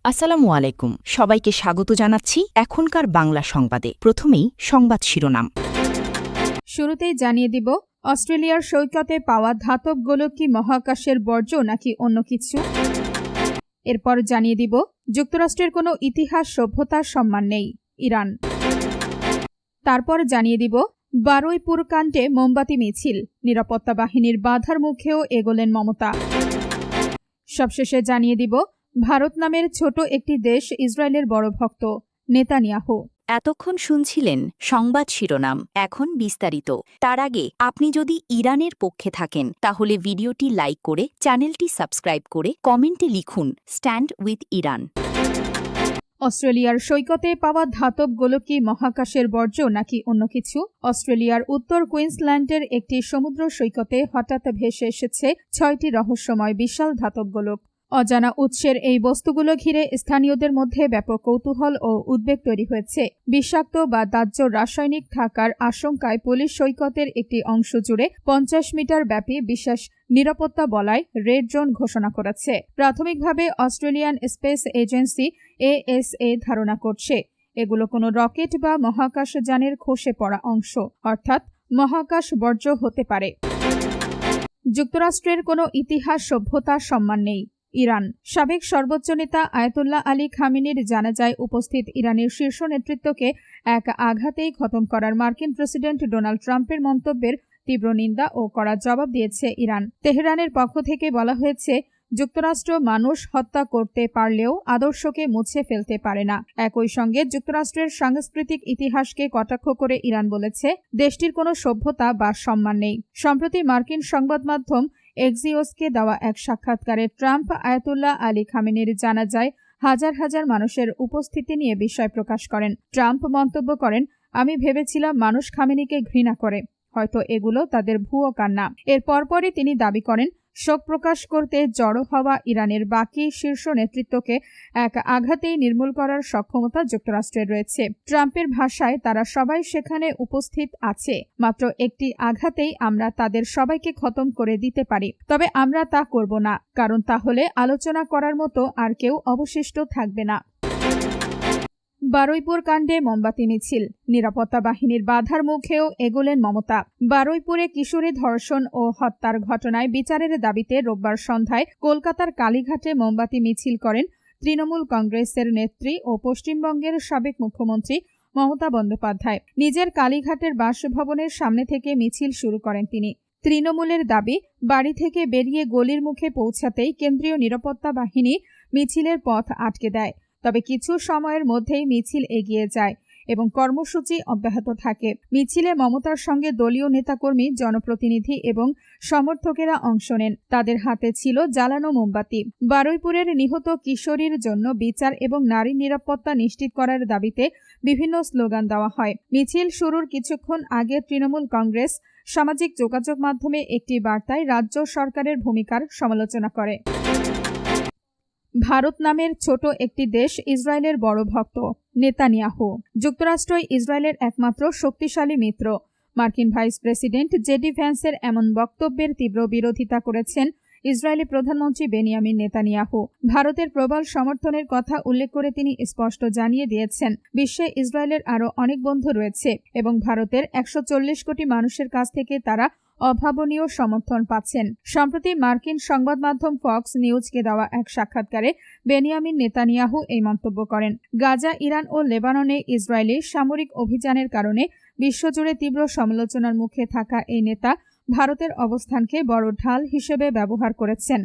আসসালামু আলাইকুম, সবাইকে স্বাগত জানাচ্ছি এখনকার বাংলা সংবাদে। প্রথমেই সংবাদ শিরোনাম। শুরুতেই জানিয়ে দিব, অস্ট্রেলিয়ার সৈকতে পাওয়া ধাতব গোলক কি মহাকাশের বর্জ্য নাকি অন্য কিছু। এরপর জানিয়ে দিব, যুক্তরাষ্ট্রের কোনো ইতিহাস সভ্যতার সম্মান নেই, ইরান। তারপর জানিয়ে দিব, বারুইপুর কাণ্ডে মোমবাতি মিছিল, নিরাপত্তা বাহিনীর বাধার মুখেও এগোলেন মমতা। সবশেষে জানিয়ে দিব, ভারত নামের ছোট একটি দেশ ইসরায়েলের বড় ভক্ত, নেতানিয়াহু। এতক্ষণ শুনছিলেন সংবাদ শিরোনাম, এখন বিস্তারিত। তার আগে আপনি যদি ইরানের পক্ষে থাকেন তাহলে ভিডিওটি লাইক করে চ্যানেলটি সাবস্ক্রাইব করে কমেন্টে লিখুন স্ট্যান্ড উইথ ইরান। অস্ট্রেলিয়ার সৈকতে পাওয়া ধাতব গোলক কি মহাকাশের বর্জ্য নাকি অন্য কিছু। অস্ট্রেলিয়ার উত্তর কুইন্সল্যান্ডের একটি সমুদ্র সৈকতে হঠাৎ ভেসে এসেছে 6টি রহস্যময় বিশাল ধাতব গোলক। অজানা উৎসের এই বস্তুগুলো ঘিরে স্থানীয়দের মধ্যে ব্যাপক কৌতূহল ও উদ্বেগ তৈরি হয়েছে। বিষাক্ত বা দাহ্য রাসায়নিক থাকার আশঙ্কায় পুলিশ সৈকতের একটি অংশ জুড়ে 50 মিটার ব্যাপী বিশেষ নিরাপত্তা বলয় রেড জোন ঘোষণা করেছে। প্রাথমিকভাবে অস্ট্রেলিয়ান স্পেস এজেন্সি ASA ধারণা করছে এগুলো কোনো রকেট বা মহাকাশযানের খসে পড়া অংশ, অর্থাৎ মহাকাশ বর্জ্য হতে পারে। যুক্তরাষ্ট্রের কোনো ইতিহাস সভ্যতার সম্মান নেই, ইরান। সাবেক সর্বোচ্চ নেতা আয়াতুল্লাহ আলী খামেনির জানাজায় উপস্থিত ইরানের শীর্ষ নেতৃত্বকে এক আঘাতেই খতম করার মার্কিন প্রেসিডেন্ট ডোনাল্ড ট্রাম্পের মন্তব্যের তীব্র নিন্দা ও কড়া জবাব দিয়েছে ইরান। তেহরানের পক্ষ থেকে বলা হয়েছে, যুক্তরাষ্ট্র মানুষ হত্যা করতে পারলেও আদর্শকে মুছে ফেলতে পারে না। একই সঙ্গে যুক্তরাষ্ট্রের সাংস্কৃতিক ইতিহাসকে কটাক্ষ করে ইরান বলেছে, দেশটির কোনো সভ্যতা বা সম্মান নেই। সম্প্রতি মার্কিন সংবাদ মাধ্যম এক্সিওসকে দেওয়া এক সাক্ষাৎকারে ট্রাম্প আয়াতুল্লাহ আলী খামেনির জানাজায় হাজার হাজার মানুষের উপস্থিতি নিয়ে বিস্ময় প্রকাশ করেন। ট্রাম্প মন্তব্য করেন, আমি ভেবেছিলাম মানুষ খামেনিকে ঘৃণা করে, হয়তো এগুলো তাদের ভুয়ো কান্না। এর পরপরই তিনি দাবি করেন, শোক প্রকাশ করতে জড়ো হওয়া ইরানের বাকি শীর্ষ নেতৃত্বকে এক আঘাতেই নির্মূল করার সক্ষমতা যুক্তরাষ্ট্রের রয়েছে। ট্রাম্পের ভাষায়, তারা সবাই সেখানে উপস্থিত আছে, মাত্র একটি আঘাতেই আমরা তাদের সবাইকে খতম করে দিতে পারি। তবে আমরা তা করব না, কারণ তাহলে আলোচনা করার মতো আর কেউ অবশিষ্ট থাকবে না। বারুইপুর কাণ্ডে মোমবাতি মিছিল, নিরাপত্তা বাহিনীর বাধার মুখেও এগোলেন মমতা। বারুইপুরে কিশোরী ধর্ষণ ও হত্যার ঘটনায় বিচারের দাবিতে রোববার সন্ধ্যায় কলকাতার কালীঘাটে মোমবাতি মিছিল করেন তৃণমূল কংগ্রেসের নেত্রী ও পশ্চিমবঙ্গের সাবেক মুখ্যমন্ত্রী মমতা বন্দ্যোপাধ্যায়। নিজের কালীঘাটের বাসভবনের সামনে থেকে মিছিল শুরু করেন তিনি। তৃণমূলের দাবি, বাড়ি থেকে বেরিয়ে গলির মুখে পৌঁছাতেই কেন্দ্রীয় নিরাপত্তা বাহিনী মিছিলের পথ আটকে দেয়। তবে কিছু সময়ের মধ্যেই মিছিল এগিয়ে যায় এবং কর্মসূচি অব্যাহত থাকে। মিছিলে মমতার সঙ্গে দলীয় নেতাকর্মী, জনপ্রতিনিধি এবং সমর্থকেরা অংশ নেন। তাদের হাতে ছিল জ্বালানো মোমবাতি। বারুইপুরের নিহত কিশোরীর জন্য বিচার এবং নারী নিরাপত্তা নিশ্চিত করার দাবিতে বিভিন্ন স্লোগান দেওয়া হয়। মিছিল শুরুর কিছুক্ষণ আগে তৃণমূল কংগ্রেস সামাজিক যোগাযোগ মাধ্যমে একটি বার্তায় রাজ্য সরকারের ভূমিকার সমালোচনা করে। ভারত নামের ছোট একটি দেশ ইসরায়েলের বড় ভক্ত, নেতানিয়াহু। যুক্তরাষ্ট্রই ইসরায়েলের একমাত্র শক্তিশালী মিত্র। মার্কিন ভাইস প্রেসিডেন্ট জেডি ভ্যান্সের এমন বক্তব্যের তীব্র বিরোধিতা করেছেন ইসরায়েলি প্রধানমন্ত্রী বেনিয়ামিন নেতানিয়াহু। ভারতের প্রবল সমর্থনের কথা উল্লেখ করে তিনি স্পষ্ট জানিয়ে দিয়েছেন, বিশ্বে ইসরায়েলের আরও অনেক বন্ধু রয়েছে এবং ভারতের 140 কোটি মানুষের কাছ থেকে তারা অভাবনীয় সমর্থন পাচ্ছেন। সম্প্রতি মার্কিন সংবাদ মাধ্যম ফক্স নিউজকে দেওয়া এক সাক্ষাৎকারে বেনিয়ামিন নেতানিয়াহু এই মন্তব্য করেন। গাজা, ইরান ও লেবাননে ইসরায়েলি সামরিক অভিযানের কারণে বিশ্বজুড়ে তীব্র সমালোচনার মুখে থাকা এই নেতা ভারতের অবস্থানকে বড় ঢাল হিসেবে ব্যবহার করেছেন।